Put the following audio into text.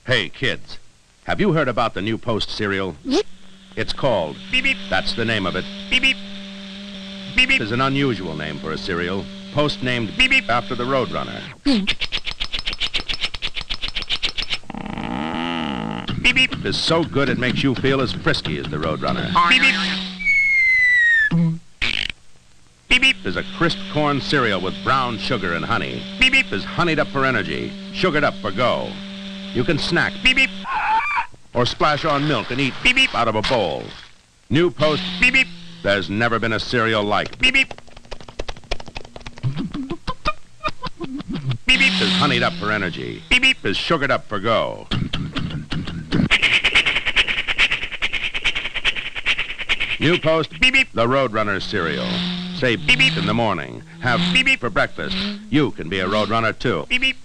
Hey, kids, have you heard about the new Post cereal? It's called Beep beep. That's the name of it. Beep beep. Beep beep. Is an unusual name for a cereal. Post named Beep beep. after the Roadrunner. Beep beep. Is so good it makes you feel as frisky as the Roadrunner. Beep beep. Beep beep. There's a crisp corn cereal with brown sugar and honey. Beep beep. There's honeyed up for energy, sugared up for go. You can snack Beep beep. or splash on milk and eat Beep beep. out of a bowl. New Post, Beep beep. there's never been a cereal like. Beep beep. Beep beep. There's honeyed up for energy. Beep beep. There's sugared up for go. New Post, Beep beep. the Roadrunner cereal. Say Beep beep. in the morning. Have Beep beep. for breakfast. You can be a Roadrunner too. Beep beep.